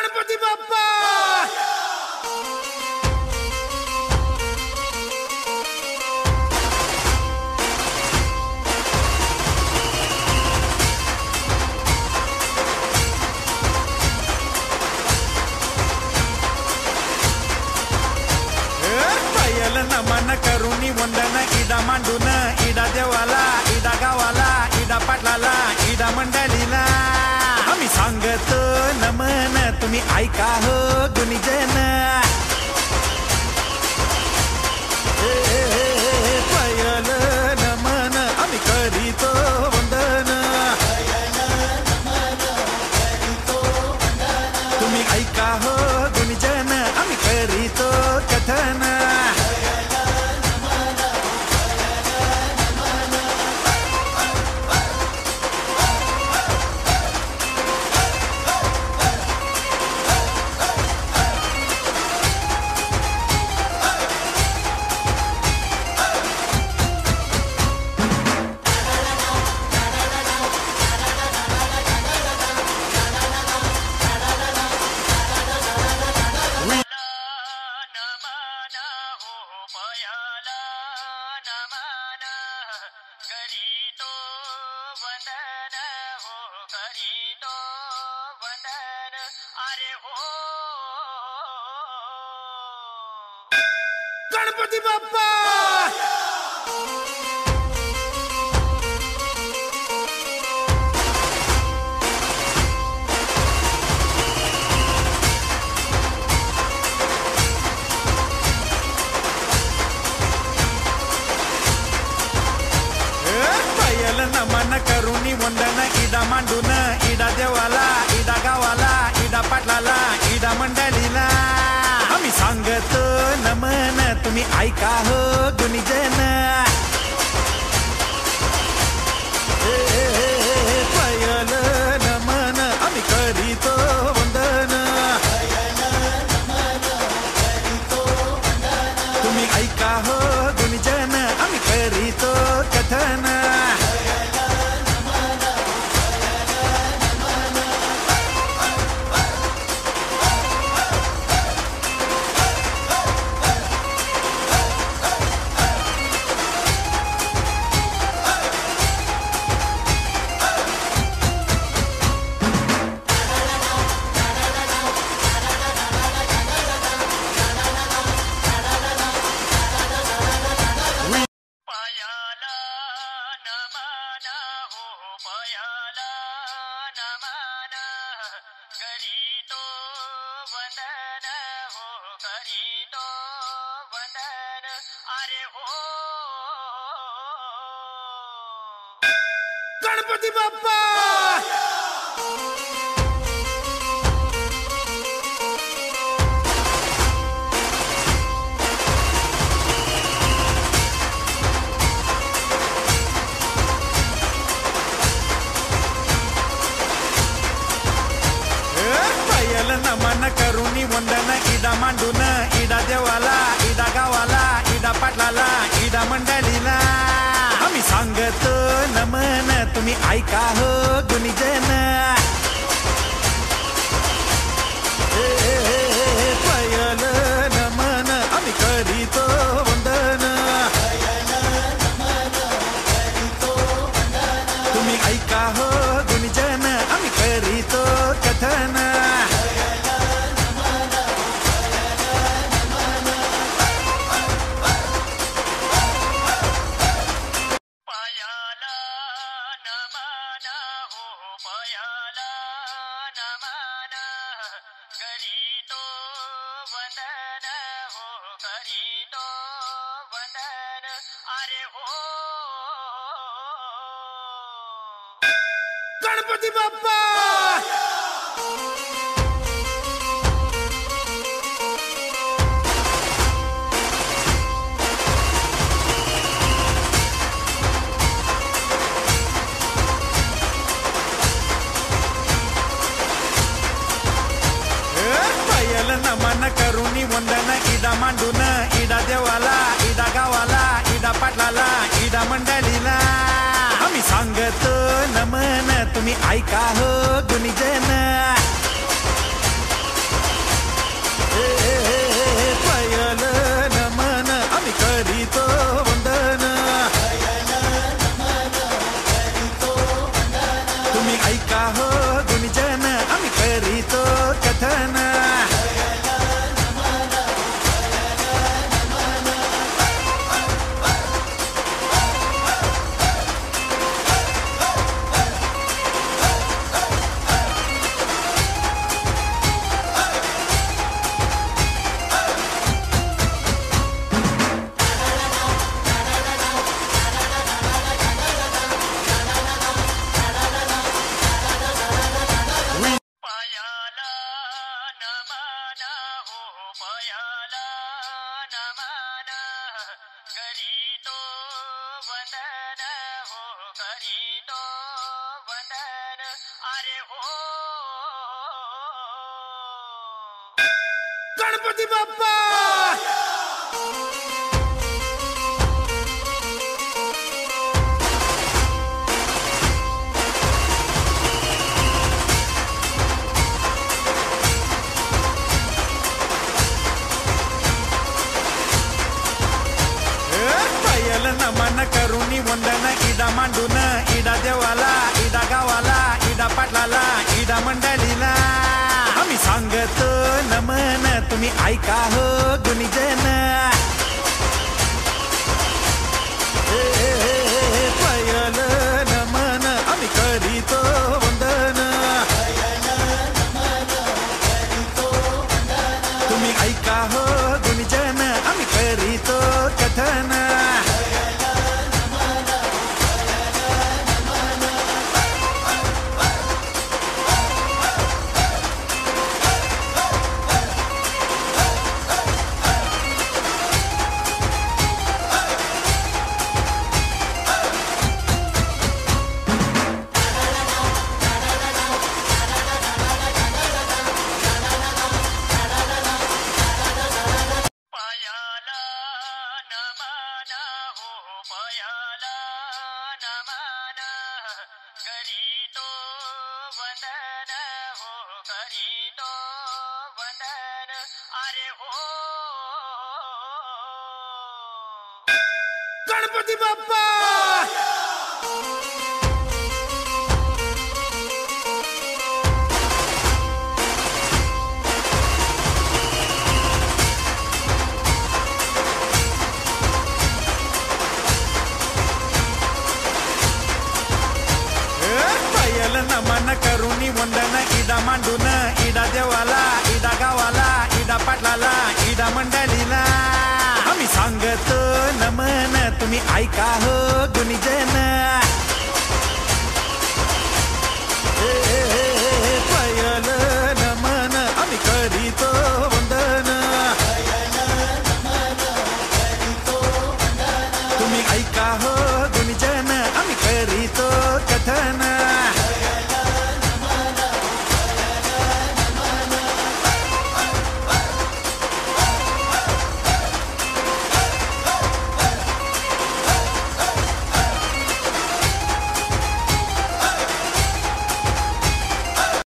गणपती बाप्पा नमन करुणी वंदन इडा मांडून इडा देवाला इडा गावाला इडा पाटलाला इडा मंडळीला आम्ही सांगतो नमन तुम्ही ऐका हो गुणीजन पयल नमन आम्ही करीतो वंदन तुम्ही ऐका हो गुणीजन आम्ही करीतो कथन गणपती बाप्पा पयल नमन करुणी वंदन इडा मांडून इडा देवाला इडा गावाला इडा पाटलाला इडा मंडळीला आम्ही सांगतो नमन तुम्ही ऐका हो गुणीजन पयल नमन आम्ही करीतो वंदन तुम्ही ऐका हो गुणीजन आम्ही करीतो कथन गणपती बाप्पा पयल नमन करुणी वंदन इडा मांडून इडा देवाला इडा गावाला इडा पाटलाला इडा मंडळीला आम्ही सांगतो नमन तुम्ही ऐका हो गुणीजन पयल नमन आम्ही करीतो वंदन तुम्ही ऐका हो गुणीजन आम्ही करीतो कथन गणपती बाप्पा पयल नमन करुणी वंदन इडा मांडून इडा देवाला इडा गावाला इडा पाटलाला इडा मंडळीला आम्ही सांगतो नमन तुम्ही ऐका हो गुणीजन ऐका हो गुणजन आम्ही करीतो कथन गणपती बाप्पा नमन करुणी वंदन इडा मांडून इडा देवाला इडा गावाला इडा पाटलाला इडा मंडळीला आम्ही सांगतो नमन तुम्ही ऐका हो गुणीजन पयल नमन आम्ही करीतो वंदन तुम्ही ऐका हो गुणीजन आम्ही करीतो कथन गणपती बाप्पा नमन करुणी वंदन इडा मांडून इडा देवाला इडा गावाला इडा पाटलाला इडा मंडळीला आम्ही सांगतो नमन तुम्ही ऐका हो गुणीजन